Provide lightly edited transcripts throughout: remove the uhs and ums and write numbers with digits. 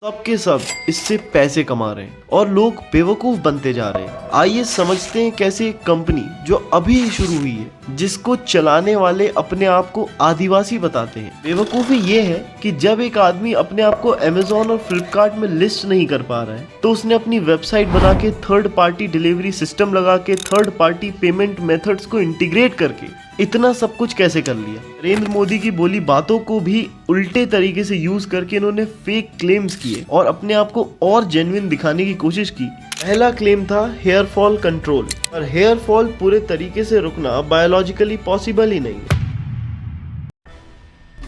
सबके सब इससे पैसे कमा रहे हैं और लोग बेवकूफ बनते जा रहे हैं। आइए समझते हैं कैसे एक कंपनी जो अभी ही शुरू हुई है, जिसको चलाने वाले अपने आप को आदिवासी बताते हैं। बेवकूफी ये है कि जब एक आदमी अपने आप को अमेज़न और फ्लिपकार्ट में लिस्ट नहीं कर पा रहा है, तो उसने अपनी वेबसाइट बना के थर्ड पार्टी डिलीवरी सिस्टम लगा के थर्ड पार्टी पेमेंट मेथड्स को इंटीग्रेट करके इतना सब कुछ कैसे कर लिया। नरेंद्र मोदी की बोली बातों को भी उल्टे तरीके से यूज करके इन्होंने फेक क्लेम्स किए और अपने आप को और जेन्युइन दिखाने की कोशिश की। पहला क्लेम था हेयर फॉल कंट्रोल, और हेयर फॉल पूरे तरीके से रुकना बायोलॉजिकली पॉसिबल ही नहीं है।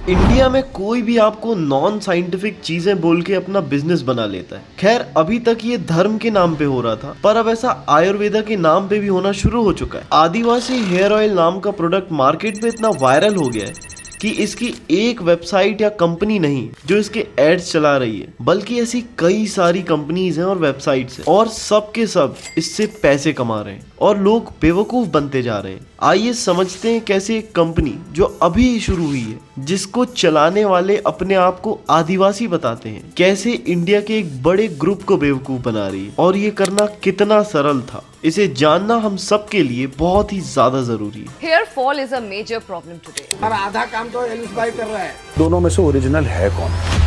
इंडिया में कोई भी आपको नॉन साइंटिफिक चीजें बोल के अपना बिजनेस बना लेता है। खैर अभी तक ये धर्म के नाम पे हो रहा था, पर अब ऐसा आयुर्वेदा के नाम पे भी होना शुरू हो चुका है। आदिवासी हेयर ऑयल नाम का प्रोडक्ट मार्केट में इतना वायरल हो गया है कि इसकी एक वेबसाइट या कंपनी नहीं जो इसके एड्स चला रही है, बल्कि ऐसी कई सारी कंपनीज हैं और वेबसाइट्स हैं, और सब के सब इससे पैसे कमा रहे हैं और लोग बेवकूफ बनते जा रहे हैं। आइए समझते हैं कैसे एक कंपनी जो अभी ही शुरू हुई है, जिसको चलाने वाले अपने आप को आदिवासी बताते हैं, कैसे इंडिया के एक बड़े ग्रुप को बेवकूफ बना रही है, और ये करना कितना सरल था। इसे जानना हम सब के लिए बहुत ही ज्यादा जरूरी है। Hair fall is a major problem today. और आधा काम तो एलिस भाई कर रहा है। दोनों में से ओरिजिनल है कौन?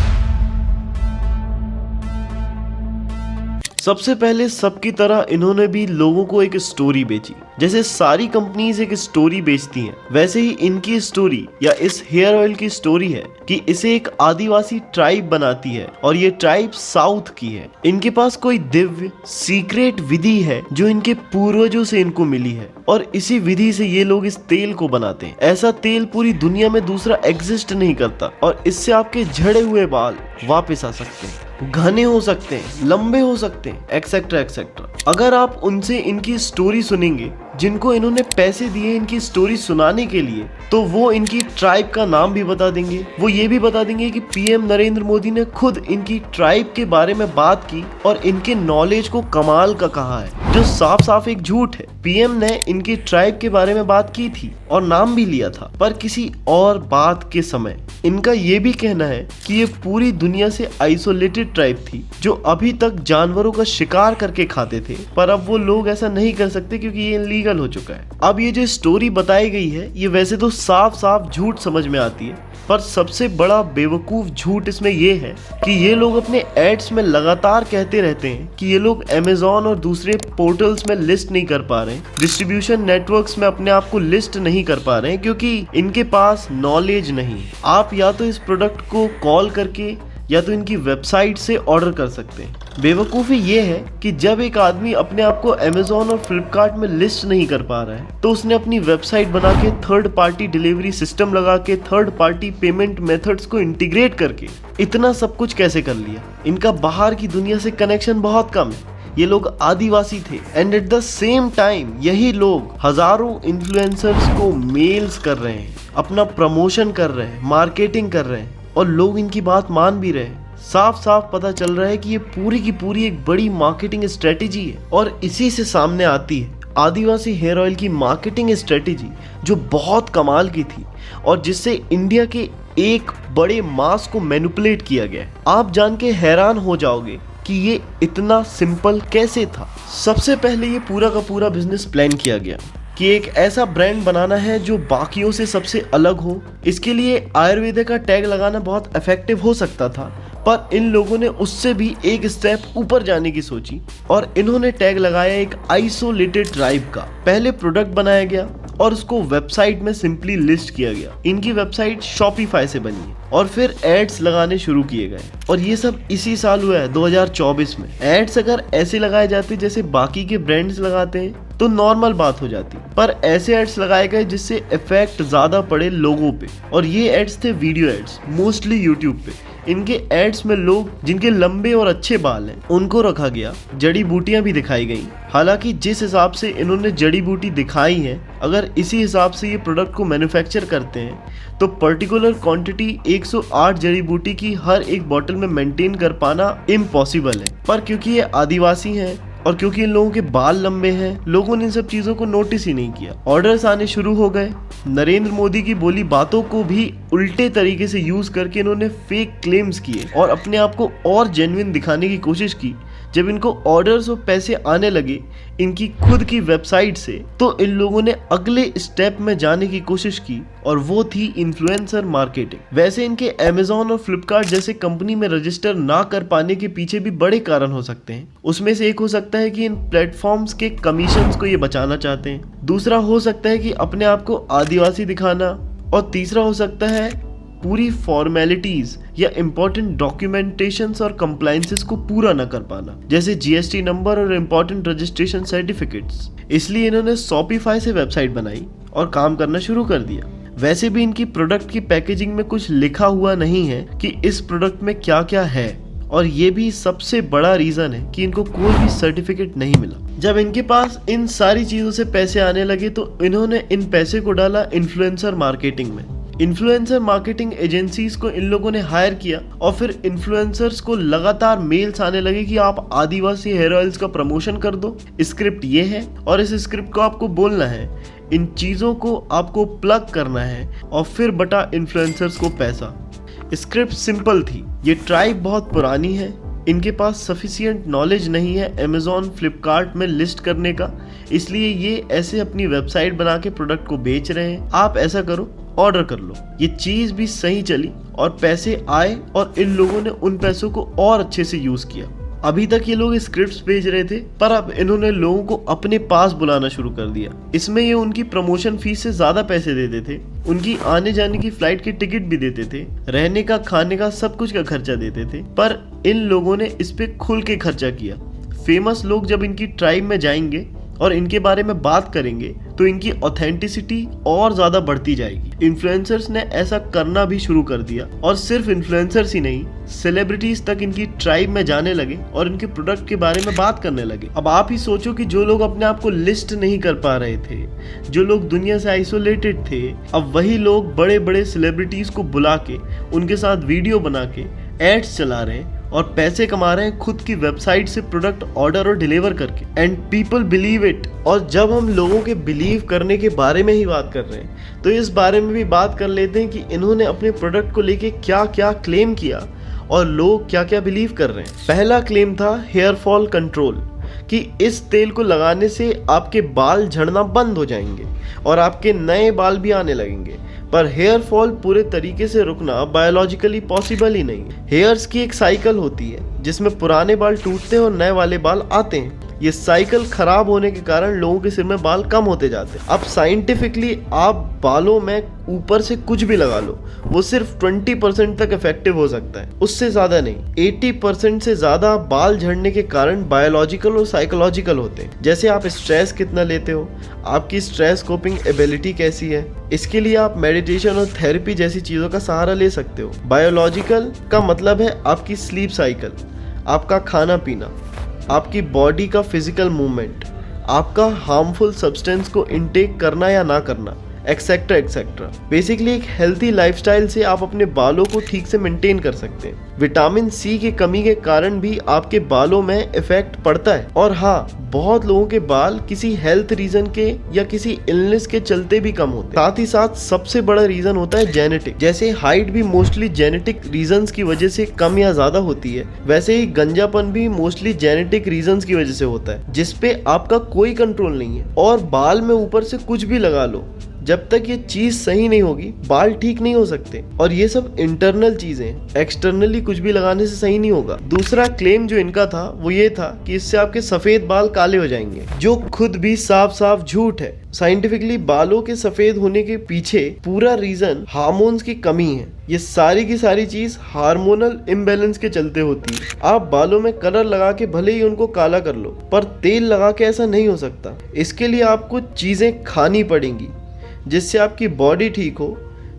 सबसे पहले सबकी तरह इन्होंने भी लोगों को एक स्टोरी बेची। जैसे सारी कंपनीज एक स्टोरी बेचती हैं, वैसे ही इनकी स्टोरी या इस हेयर ऑयल की स्टोरी है कि इसे एक आदिवासी ट्राइब बनाती है, और ये ट्राइब साउथ की है। इनके पास कोई दिव्य सीक्रेट विधि है जो इनके पूर्वजों से इनको मिली है, और इसी विधि से ये लोग इस तेल को बनाते हैं। ऐसा तेल पूरी दुनिया में दूसरा एग्जिस्ट नहीं करता, और इससे आपके झड़े हुए बाल वापस आ सकते हैं, घने हो सकते हैं, लंबे हो सकते हैं, एक्सेट्रा एक्सेट्रा। अगर आप उनसे इनकी स्टोरी सुनेंगे, जिनको इन्होंने पैसे दिए इनकी स्टोरी सुनाने के लिए, तो वो इनकी ट्राइब का नाम भी बता देंगे। वो ये भी बता देंगे कि पीएम नरेंद्र मोदी ने खुद इनकी ट्राइब के बारे में बात की और इनके नॉलेज को कमाल का कहा है, जो साफ साफ एक झूठ है। पीएम ने इनकी ट्राइब के बारे में बात की थी और नाम भी लिया था, पर किसी और बात के समय। इनका ये भी कहना है कि ये पूरी दुनिया से आइसोलेटेड ट्राइब थी, जो अभी तक जानवरों का शिकार करके खाते थे, पर अब वो लोग ऐसा नहीं कर सकते क्योंकि ये इलीगल हो चुका है। अब ये जो स्टोरी बताई गई है, ये वैसे तो साफ साफ झूठ समझ में आती है, पर सबसे बड़ा बेवकूफ झूठ इसमें ये है कि ये लोग अपने एड्स में लगातार कहते रहते हैं कि ये लोग अमेज़न और दूसरे पोर्टल्स में लिस्ट नहीं कर पा रहे हैं, डिस्ट्रीब्यूशन नेटवर्क्स में अपने आप को लिस्ट नहीं कर पा रहे हैं, क्योंकि इनके पास नॉलेज नहीं है। आप या तो इस प्रोडक्ट को कॉल करके या तो इनकी वेबसाइट से ऑर्डर कर सकते हैं। बेवकूफ़ी ये है कि जब एक आदमी अपने आप को अमेज़न और फ्लिपकार्ट में लिस्ट नहीं कर पा रहा है, तो उसने अपनी वेबसाइट बना के थर्ड पार्टी डिलीवरी सिस्टम लगा के थर्ड पार्टी पेमेंट मेथड्स को इंटीग्रेट करके इतना सब कुछ कैसे कर लिया। इनका बाहर की दुनिया से कनेक्शन बहुत कम है। ये लोग आदिवासी थे, and at the same time यही लोग हजारों इन्फ्लुएंसर्स को मेल्स कर रहे हैं, अपना प्रमोशन कर रहे हैं, मार्केटिंग कर रहे हैं, और लोग इनकी बात मान भी रहे हैं। साफ साफ पता चल रहा है कि ये पूरी की पूरी एक बड़ी मार्केटिंग स्ट्रेटेजी है, और इसी से सामने आती है आदिवासी हेयर ऑयल की मार्केटिंग स्ट्रेटेजी, जो बहुत कमाल की थी और जिससे इंडिया के एक बड़े मास को मैनिपुलेट किया गया है। आप जान के हैरान हो जाओगे कि ये इतना सिंपल कैसे था। सबसे पहले ये पूरा का पूरा बिजनेस प्लान किया गया कि एक ऐसा ब्रांड बनाना है जो बाकियों से सबसे अलग हो। इसके लिए आयुर्वेदा का टैग लगाना बहुत इफेक्टिव हो सकता था, पर इन लोगों ने उससे भी एक स्टेप ऊपर जाने की सोची, और इन्होंने टैग लगाया एक आइसोलेटेड ट्राइब का। पहले प्रोडक्ट बनाया गया और उसको वेबसाइट में सिंपली लिस्ट किया गया। इनकी वेबसाइट शॉपिफाई से बनी है, और फिर एड्स लगाने शुरू किए गए, और ये सब इसी साल हुआ है 2024 में। एड्स अगर ऐसे लगाए जाते जैसे बाकी के ब्रांड्स लगाते हैं तो नॉर्मल बात हो जाती, पर ऐसे एड्स लगाए गए जिससे इफेक्ट ज्यादा पड़े लोगों पे, और ये एड्स थे वीडियो एड्स, मोस्टली यूट्यूब पे। इनके एड्स में लोग जिनके लंबे और अच्छे बाल हैं उनको रखा गया, जड़ी बूटियां भी दिखाई गई। हालांकि जिस हिसाब से इन्होंने जड़ी बूटी दिखाई है, अगर इसी हिसाब से ये प्रोडक्ट को मैन्युफैक्चर करते हैं तो पर्टिकुलर क्वांटिटी 108 जड़ी बूटी की हर एक बॉटल में मेंटेन कर पाना इम्पॉसिबल है। पर क्योंकि ये आदिवासी हैं और क्योंकि इन लोगों के बाल लंबे हैं, लोगों ने इन सब चीज़ों को नोटिस ही नहीं किया। ऑर्डर्स आने शुरू हो गए। नरेंद्र मोदी की बोली बातों को भी उल्टे तरीके से यूज करके इन्होंने फेक क्लेम्स किए और अपने आप को और जेन्युइन दिखाने की कोशिश की। जब इनको ऑर्डर्स और पैसे आने लगे इनकी खुद की वेबसाइट से, तो इन लोगों ने अगले स्टेप में जाने की कोशिश की और वो थी इन्फ्लुएंसर मार्केटिंग। वैसे इनके अमेज़न और फ्लिपकार्ट जैसे कंपनी में रजिस्टर ना कर पाने के पीछे भी बड़े कारण हो सकते हैं। उसमें से एक हो सकता है कि इन प्लेटफॉर्म्स के कमीशंस को ये बचाना चाहते हैं, दूसरा हो सकता है कि अपने आप को आदिवासी दिखाना, और तीसरा हो सकता है पूरी फॉर्मेलिटीज या इंपॉर्टेंट डॉक्यूमेंटेशंस और कंप्लायंसेस को पूरा न कर पाना, जैसे जीएसटी नंबर और इंपॉर्टेंट रजिस्ट्रेशन सर्टिफिकेट्स। इसलिए इन्होंने शॉपिफाई से वेबसाइट बनाई और काम करना शुरू कर दिया। वैसे भी इनकी प्रोडक्ट की पैकेजिंग में कुछ लिखा हुआ नहीं है कि इस प्रोडक्ट में क्या क्या है, और ये भी सबसे बड़ा रीजन है कि इनको कोई भी सर्टिफिकेट नहीं मिला। जब इनके पास इन सारी चीजों से पैसे आने लगे तो इन्होंने इन पैसे को डाला इन्फ्लुएंसर मार्केटिंग में। इन्फ्लुएंसर मार्केटिंग एजेंसीज को इन लोगों ने हायर किया और फिर इन्फ्लुएंसर्स को लगातार मेल्स आने लगे कि आप आदिवासी हेयर ऑयल्स का प्रमोशन कर दो, स्क्रिप्ट ये है और इस स्क्रिप्ट को आपको बोलना है, इन चीज़ों को आपको प्लग करना है और फिर बटा इन्फ्लुएंसर्स को पैसा। स्क्रिप्ट सिंपल थी, ये ट्राइब बहुत पुरानी है, इनके पास सफिशिएंट नॉलेज नहीं है अमेज़न फ्लिपकार्ट में लिस्ट करने का, इसलिए ये ऐसे अपनी वेबसाइट बना के प्रोडक्ट को बेच रहे हैं। आप ऐसा करो, ऑर्डर कर लो। ये चीज़ भी सही चली और पैसे आए और इन लोगों ने उन पैसों को और अच्छे से यूज़ किया। अभी तक ये लोग स्क्रिप्ट्स भेज रहे थे, पर अब इन्होंने लोगों को अपने पास बुलाना शुरू कर दिया। इसमें ये उनकी प्रमोशन फीस से ज़्यादा पैसे देते थे, उनकी आने जाने की फ्लाइट की टिकट भी देते थे, रहने का खाने का सब कुछ का खर्चा देते थे, पर इन लोगों ने इस पे खुल के खर्चा किया। फेमस लोग जब इनकी ट्राइब में जाएंगे और इनके बारे में बात करेंगे तो इनकी ऑथेंटिसिटी और ज़्यादा बढ़ती जाएगी। इन्फ्लुएंसर्स ने ऐसा करना भी शुरू कर दिया और सिर्फ इन्फ्लुएंसर्स ही नहीं, सेलिब्रिटीज तक इनकी ट्राइब में जाने लगे और इनके प्रोडक्ट के बारे में बात करने लगे। अब आप ही सोचो कि जो लोग अपने आप को लिस्ट नहीं कर पा रहे थे, जो लोग दुनिया से आइसोलेटेड थे, अब वही लोग बड़े बड़े सेलिब्रिटीज को बुला के उनके साथ वीडियो बना के एड्स चला रहे हैं और पैसे कमा रहे हैं खुद की वेबसाइट से प्रोडक्ट ऑर्डर और डिलीवर करके। And people believe it. और जब हम लोगों के बिलीव करने के बारे में ही बात कर रहे हैं तो इस बारे में भी बात कर लेते हैं कि इन्होंने अपने प्रोडक्ट को लेके क्या क्या क्लेम किया और लोग क्या क्या बिलीव कर रहे हैं। पहला क्लेम था हेयर फॉल कंट्रोल, कि इस तेल को लगाने से आपके बाल झड़ना बंद हो जाएंगे और आपके नए बाल भी आने लगेंगे। पर हेयर फॉल पूरे तरीके से रुकना बायोलॉजिकली पॉसिबल ही नहीं है। हेयर्स की एक साइकिल होती है जिसमें पुराने बाल टूटते हैं और नए वाले बाल आते हैं। ये साइकिल खराब होने के कारण लोगों के सिर में बाल कम होते जाते हैं। अब साइंटिफिकली आप बालों में ऊपर से कुछ भी लगा लो, वो सिर्फ 20% तक इफेक्टिव हो सकता है, उससे ज़्यादा नहीं। 80% से ज़्यादा बाल झड़ने के कारण बायोलॉजिकल और साइकोलॉजिकल होते हैं। जैसे आप स्ट्रेस कितना लेते हो, आपकी स्ट्रेस कोपिंग एबिलिटी कैसी है, इसके लिए आप मेडिटेशन और थेरेपी जैसी चीज़ों का सहारा ले सकते हो। बायोलॉजिकल का मतलब है आपकी स्लीप साइकिल, आपका खाना पीना, आपकी बॉडी का फिजिकल मूवमेंट, आपका हार्मफुल सब्सटेंस को इनटेक करना या ना करना, एक्सेट्रा एक्सेट्रा। बेसिकली एक हेल्थी लाइफस्टाइल से आप अपने बालों को ठीक से मेंटेन कर सकते हैं। विटामिन सी की कमी के कारण भी आपके बालों में इफेक्ट पड़ता है। और हाँ, बहुत लोगों के बाल किसी हेल्थ रीजन के या किसी इलनेस के चलते भी कम होते हैं। साथ ही साथ सबसे बड़ा रीजन होता है जेनेटिक। जैसे हाइट भी मोस्टली जेनेटिक रीजंस की वजह से कम या ज्यादा होती है, वैसे ही गंजापन भी मोस्टली जेनेटिक रीजंस की वजह से होता है, जिसपे आपका कोई कंट्रोल नहीं है। और बाल में ऊपर से कुछ भी लगा लो, जब तक ये चीज सही नहीं होगी बाल ठीक नहीं हो सकते। और ये सब इंटरनल चीजें, एक्सटर्नली कुछ भी लगाने से सही नहीं होगा। दूसरा क्लेम जो इनका था वो ये था कि इससे आपके सफेद बाल काले हो जाएंगे, जो खुद भी साफ साफ झूठ है। साइंटिफिकली बालों के सफेद होने के पीछे पूरा रीजन हार्मोन्स की कमी है। ये सारी की सारी चीज हार्मोनल इम्बैलेंस के चलते होती है। आप बालों में कलर लगा के भले ही उनको काला कर लो, पर तेल लगा के ऐसा नहीं हो सकता। इसके लिए आपको चीजें खानी पड़ेंगी जिससे आपकी बॉडी ठीक हो,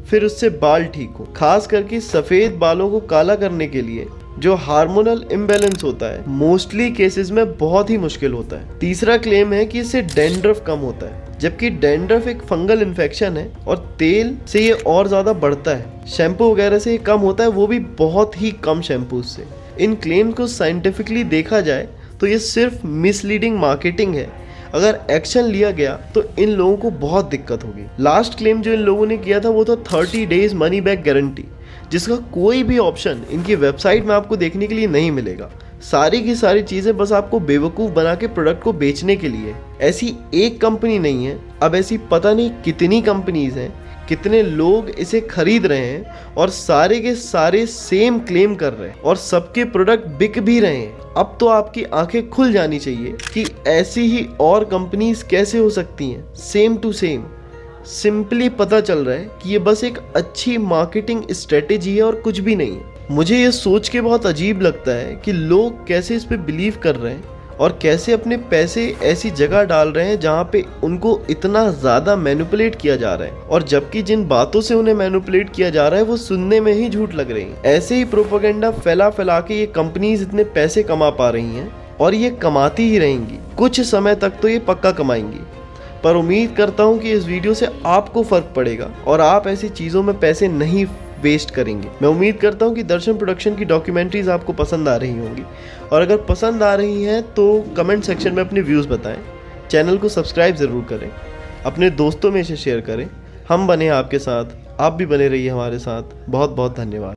फिर उससे बाल ठीक हो। खास करके सफ़ेद बालों को काला करने के लिए जो हार्मोनल इम्बैलेंस होता है मोस्टली केसेस में बहुत ही मुश्किल होता है। तीसरा क्लेम है कि इससे डैंड्रफ कम होता है, जबकि डैंड्रफ एक फंगल इन्फेक्शन है और तेल से ये और ज़्यादा बढ़ता है। शैम्पू वगैरह से ये कम होता है, वो भी बहुत ही कम शैम्पू से। इन क्लेम को साइंटिफिकली देखा जाए तो ये सिर्फ मिसलीडिंग मार्केटिंग है। अगर एक्शन लिया गया तो इन लोगों को बहुत दिक्कत होगी। लास्ट क्लेम जो इन लोगों ने किया था वो था 30 डेज मनी बैक गारंटी, जिसका कोई भी ऑप्शन इनकी वेबसाइट में आपको देखने के लिए नहीं मिलेगा। सारी की सारी चीज़ें बस आपको बेवकूफ़ बना के प्रोडक्ट को बेचने के लिए। ऐसी एक कंपनी नहीं है, अब ऐसी पता नहीं कितनी कंपनीज हैं, कितने लोग इसे खरीद रहे हैं और सारे के सारे सेम क्लेम कर रहे हैं और सबके प्रोडक्ट बिक भी रहे हैं। अब तो आपकी आंखें खुल जानी चाहिए कि ऐसी ही और कंपनीज कैसे हो सकती हैं सेम टू सेम। सिंपली पता चल रहा है कि ये बस एक अच्छी मार्केटिंग स्ट्रेटेजी है और कुछ भी नहीं है। मुझे ये सोच के बहुत अजीब लगता है कि लोग कैसे इस पे बिलीव कर रहे हैं और कैसे अपने पैसे ऐसी जगह डाल रहे हैं जहाँ पे उनको इतना ज़्यादा मैनिपुलेट किया जा रहा है, और जबकि जिन बातों से उन्हें मैनिपुलेट किया जा रहा है वो सुनने में ही झूठ लग रही हैं। ऐसे ही प्रोपेगेंडा फैला फैला के ये कंपनीज इतने पैसे कमा पा रही हैं और ये कमाती ही रहेंगी। कुछ समय तक तो ये पक्का कमाएंगी, पर उम्मीद करता हूँ कि इस वीडियो से आपको फ़र्क पड़ेगा और आप ऐसी चीज़ों में पैसे नहीं वेस्ट करेंगे। मैं उम्मीद करता हूँ कि दर्शन प्रोडक्शन की डॉक्यूमेंट्रीज आपको पसंद आ रही होंगी, और अगर पसंद आ रही हैं तो कमेंट सेक्शन में अपने व्यूज़ बताएं। चैनल को सब्सक्राइब ज़रूर करें, अपने दोस्तों में इसे शेयर करें। हम बने आपके साथ, आप भी बने रहिए हमारे साथ। बहुत बहुत धन्यवाद।